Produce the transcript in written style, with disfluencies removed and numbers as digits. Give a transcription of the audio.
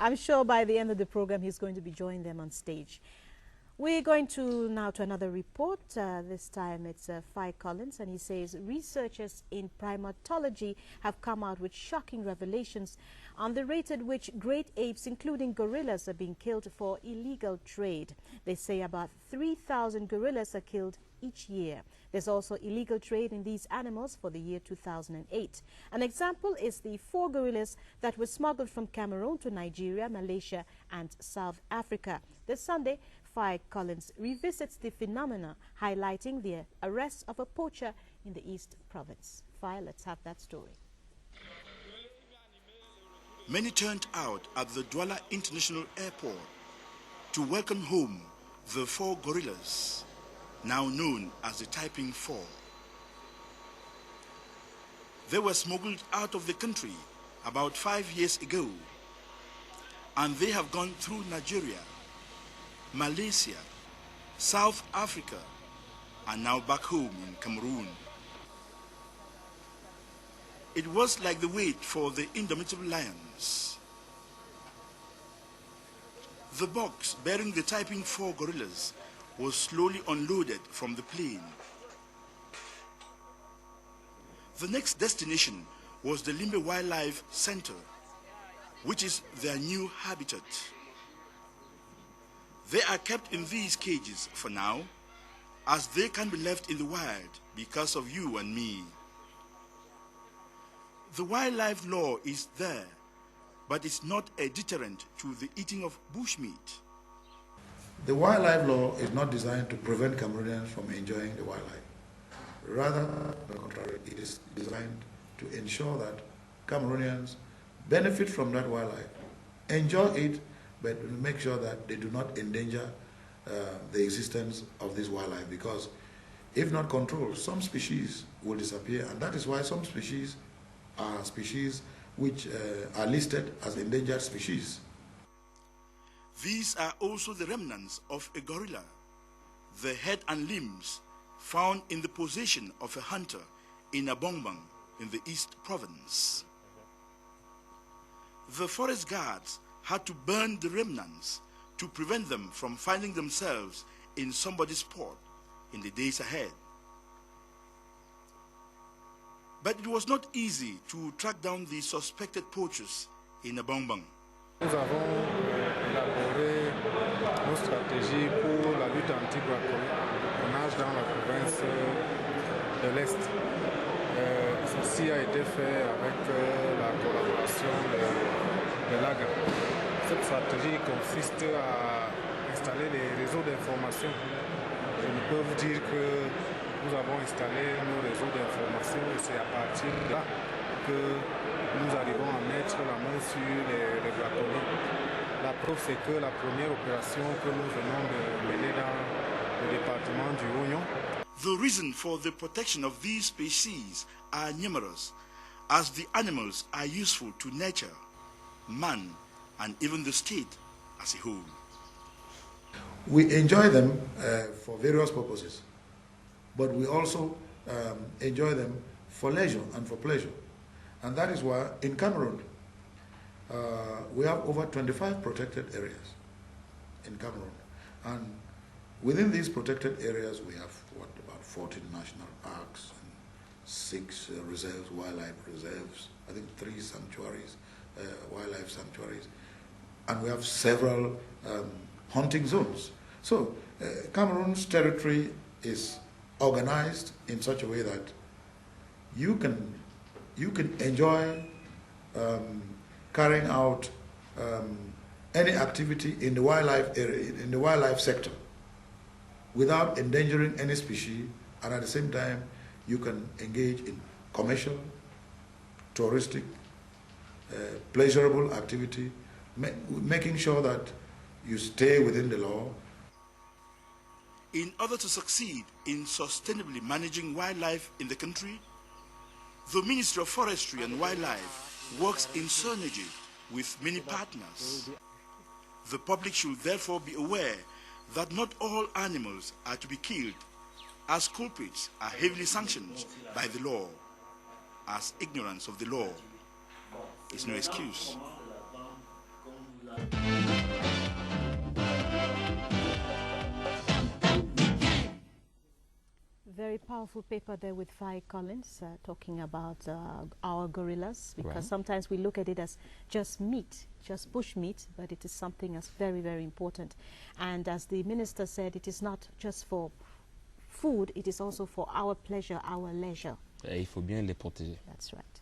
I'm sure by the end of the program he's going to be joining them on stage. We're going to now to another report. This time it's Fi Collins, and he says researchers in primatology have come out with shocking revelations on the rate at which great apes, including gorillas, are being killed for illegal trade. They say about 3,000 gorillas are killed each year. There's also illegal trade in these animals for the year 2008. An example is the 4 gorillas that were smuggled from Cameroon to Nigeria, Malaysia, and South Africa. This Sunday, Fi Collins revisits the phenomena, highlighting the arrest of a poacher in the East Province. Fi, let's have that story. Many turned out at the Douala International Airport to welcome home the 4 gorillas, now known as the Taiping 4. They were smuggled out of the country about 5 years ago, and they have gone through Nigeria, Malaysia, South Africa, and now back home in Cameroon. It was like the wait for the indomitable lions. The box bearing the Taiping 4 gorillas was slowly unloaded from the plane. The next destination was the Limbe Wildlife Center, which is their new habitat. They are kept in these cages for now, as they can be left in the wild because of you and me. The wildlife law is there, but it's not a deterrent to the eating of bushmeat. The wildlife law is not designed to prevent Cameroonians from enjoying the wildlife. Rather, on the contrary, it is designed to ensure that Cameroonians benefit from that wildlife, enjoy it, but make sure that they do not endanger the existence of this wildlife, because if not controlled, some species will disappear, and that is why some species are species which are listed as endangered species. These are also the remnants of a gorilla, the head and limbs found in the possession of a hunter in Abong-mbang in the East Province. The forest guards had to burn the remnants to prevent them from finding themselves in somebody's pot in the days ahead. But it was not easy to track down the suspected poachers in Abong-mbang. Nous avons élaboré nos stratégies pour la lutte anti-braconnage dans la province de l'Est. Ceci a été fait avec la collaboration de LAGA. Cette stratégie consiste à installer les réseaux d'information. Je ne peux vous dire que nous avons installé nos réseaux d'information et c'est à partir de là que nous arrivons à mettre la main sur les braconniers. La preuve, c'est que la première opération que nous venons de mener dans le département du Oignon. The reason for the protection of these species are numerous, as the animals are useful to nature, man, and even the state as a whole. We enjoy them for various purposes, but we also enjoy them for leisure and for pleasure. And that is why in Cameroon, we have over 25 protected areas in Cameroon. And within these protected areas, we have, about 14 national parks, and 6 reserves, wildlife reserves, I think 3 sanctuaries, wildlife sanctuaries. And we have several hunting zones. So Cameroon's territory is organized in such a way that you can enjoy carrying out any activity in the wildlife area, in the wildlife sector, without endangering any species, and at the same time you can engage in commercial, touristic, pleasurable activity, making sure that you stay within the law. In order to succeed in sustainably managing wildlife in the country, the Ministry of Forestry and Wildlife works in synergy with many partners. The public should therefore be aware that not all animals are to be killed, as culprits are heavily sanctioned by the law, as ignorance of the law is no excuse. Very powerful paper there with Faye Collins talking about our gorillas, because sometimes we look at it as just meat, just bush meat, but it is something that's very, very important. And as the minister said, it is not just for food, it is also for our pleasure, our leisure. Et il faut bien les protéger. That's right.